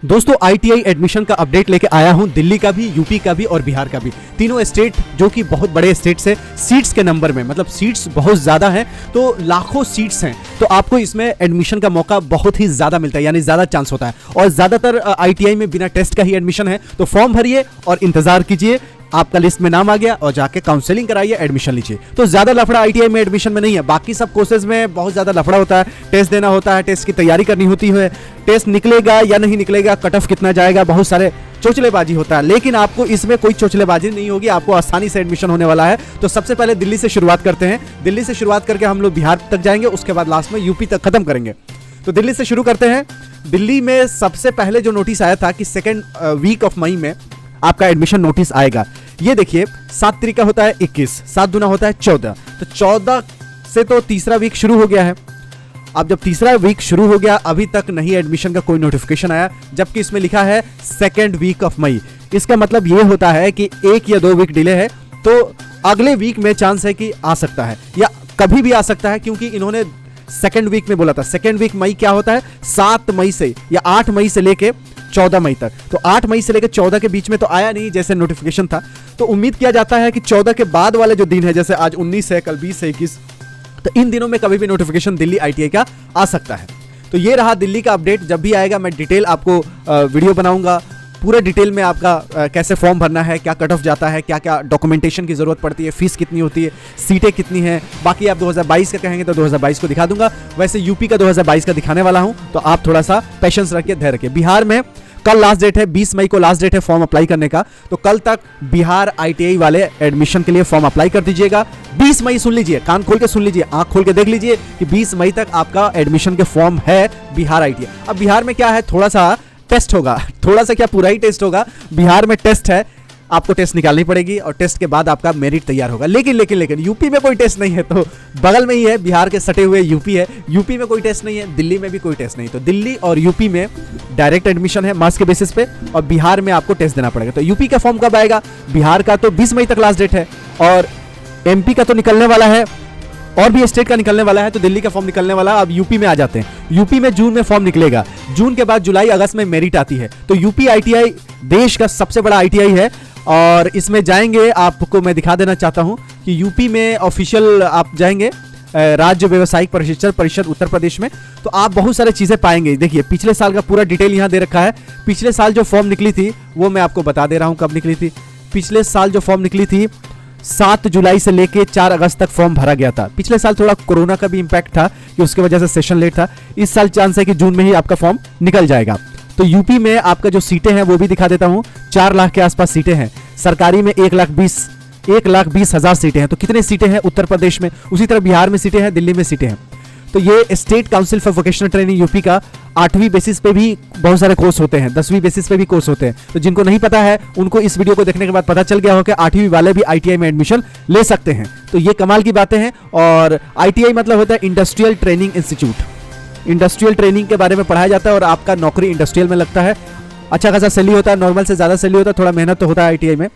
दोस्तों ITI admission का update लेके आया हूं, दिल्ली का भी, यूपी का भी और बिहार का भी। तीनों स्टेट जो कि बहुत बड़े स्टेट्स है सीट्स के नंबर में, मतलब सीट्स बहुत ज़्यादा हैं, तो लाखों सीट्स हैं, तो आपको इसमें एडमिशन का मौका बहुत ही ज़्यादा मिलता है, यानी ज़्यादा चांस होता है। और ज़्यादातर आईटीआई में बिना टेस्ट का ही एडमिशन है, तो फॉर्म भरिए और इंतज़ार कीजिए, आपका लिस्ट में नाम आ गया और जाके काउंसलिंग कराइए, एडमिशन लीजिए। तो ज्यादा लफड़ा आईटीआई में एडमिशन में नहीं है, बाकी सब कोर्सेज में बहुत ज्यादा लफड़ा होता है, टेस्ट देना होता है, टेस्ट की तैयारी करनी होती है, टेस्ट निकलेगा या नहीं निकलेगा, कट ऑफ कितना जाएगा, बहुत सारे चोचलेबाजी होता है। लेकिन आपको इसमें कोई चोचलेबाजी नहीं होगी, आपको आसानी से एडमिशन होने वाला है। तो सबसे पहले दिल्ली से शुरुआत करते हैं, दिल्ली से शुरुआत करके हम लोग बिहार तक जाएंगे, उसके बाद लास्ट में यूपी तक खत्म करेंगे। तो दिल्ली से शुरू करते हैं। दिल्ली में सबसे पहले जो नोटिस आया था कि सेकेंड वीक ऑफ मई में आपका एडमिशन नोटिस आएगा। ये देखिए 7 तारीख का होता है 21, 7 दूना होता है 14, तो 14 से तो तीसरा वीक शुरू हो गया है। अब जब तीसरा वीक शुरू हो गया, अभी तक नहीं एडमिशन का कोई नोटिफिकेशन आया, जबकि इसमें लिखा है सेकेंड वीक ऑफ मई। इसका मतलब ये होता है कि 1 या 2 वीक डिले है, तो अगले वीक में चांस है कि आ सकता है या कभी भी आ सकता है, क्योंकि इन्होंने सेकेंड वीक में बोला था। सेकेंड वीक मई क्या होता है, 7 मई से या 8 मई से लेके 14 मई तक। तो 8 मई से लेकर 14 के बीच में तो आया नहीं जैसे नोटिफिकेशन था, तो उम्मीद किया जाता है कि 14 के बाद वाले जो दिन है, जैसे आज 19 है, कल 20 है, 21, तो इन दिनों में कभी भी नोटिफिकेशन दिल्ली आईटीआई का आ सकता है। तो ये रहा दिल्ली का अपडेट। जब भी आएगा मैं डिटेल आपको वीडियो बनाऊंगा, पूरे डिटेल में आपका कैसे फॉर्म भरना है, क्या कट ऑफ जाता है, क्या क्या डॉक्यूमेंटेशन की जरूरत पड़ती है, फीस कितनी होती है, सीटें कितनी हैं। बाकी आप 2022 का कहेंगे तो 2022 को दिखा दूंगा, वैसे यूपी का 2022 का दिखाने वाला हूं, तो आप थोड़ा सा पेशेंस रखिए, धैर्य रखिए। बिहार में कल लास्ट डेट है, 20 मई को लास्ट डेट है फॉर्म अप्लाई करने का, तो कल तक बिहार आईटीआई वाले एडमिशन के लिए फॉर्म अप्लाई कर दीजिएगा। 20 मई सुन लीजिए, कान खोल के सुन लीजिए, आंख खोल के देख लीजिए कि 20 मई तक आपका एडमिशन के फॉर्म है बिहार आईटीआई। अब बिहार में क्या है, थोड़ा सा टेस्ट होगा, थोड़ा सा क्या पूरा ही टेस्ट होगा। बिहार में टेस्ट है, आपको टेस्ट निकालनी पड़ेगी और टेस्ट के बाद आपका मेरिट तैयार होगा। लेकिन यूपी में कोई टेस्ट नहीं है, तो बगल में ही है, बिहार के सटे हुए यूपी है, यूपी में कोई टेस्ट नहीं है, दिल्ली में भी कोई टेस्ट नहीं। तो दिल्ली और यूपी में डायरेक्ट एडमिशन है मार्क्स के बेसिस पे, और बिहार में आपको टेस्ट देना पड़ेगा। तो यूपी का फॉर्म कब आएगा, बिहार का तो 20 मई तक लास्ट डेट है, और एमपी का तो निकलने वाला है, और भी स्टेट का निकलने वाला है, तो दिल्ली का फॉर्म निकलने वाला है। अब यूपी में आ जाते हैं। यूपी में जून में फॉर्म निकलेगा, जून के बाद जुलाई अगस्त में मेरिट आती है। तो यूपी आईटीआई देश का सबसे बड़ा आईटीआई है, और इसमें जाएंगे, आपको मैं दिखा देना चाहता हूं कि यूपी में ऑफिशियल आप जाएंगे राज्य व्यवसायिक प्रशिक्षण परिषद उत्तर प्रदेश में, तो आप बहुत सारी चीजें पाएंगे। देखिए पिछले साल का पूरा डिटेल यहां दे रखा है। पिछले साल जो फॉर्म निकली थी वो मैं आपको बता दे रहा हूं कब निकली थी। पिछले साल जो फॉर्म निकली थी 7 जुलाई से लेके 4 अगस्त तक फॉर्म भरा गया था। पिछले साल थोड़ा कोरोना का भी इंपैक्ट था कि उसकी वजह से सेशन लेट था। इस साल चांस है कि जून में ही आपका फॉर्म निकल जाएगा। तो यूपी में आपका जो सीटें हैं वो भी दिखा देता हूं, 4 लाख के आसपास सीटें हैं। सरकारी में 1,20,000 सीटें हैं। तो कितने सीटें हैं उत्तर प्रदेश में, उसी तरह बिहार में सीटें हैं, दिल्ली में सीटें हैं। तो ये state council for vocational training UP का 8वीं बेसिस पे भी बहुत सारे कोर्स होते हैं, 10वीं बेसिस पे भी कोर्स होते हैं। तो जिनको नहीं पता है उनको इस वीडियो को देखने के बाद पता चल गया हो कि 8वीं वाले भी आईटीआई में एडमिशन ले सकते हैं। तो ये कमाल की बातें हैं। और आईटीआई मतलब होता है industrial training institute. Industrial training के बारे में पढ़ाया जाता है और आपका नौकरी इंडस्ट्रियल में लगता है। अच्छा खासा सैलरी होता है, नॉर्मल से ज़्यादा सैलरी होता है, थोड़ा मेहनत तो होता है आईटीआई में,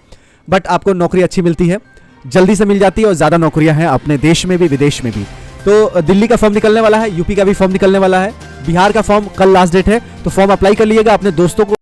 बट आपको नौकरी अच्छी मिलती है, जल्दी से मिल जाती है, और ज़्यादा नौकरियां हैं अपने देश में भी विदेश में भी। तो दिल्ली का फॉर्म निकलने वाला है, यूपी का भी फॉर्म निकलने वाला है, बिहार का फॉर्म कल लास्ट डेट है, तो फॉर्म अप्लाई कर लीजिएगा। अपने दोस्तों को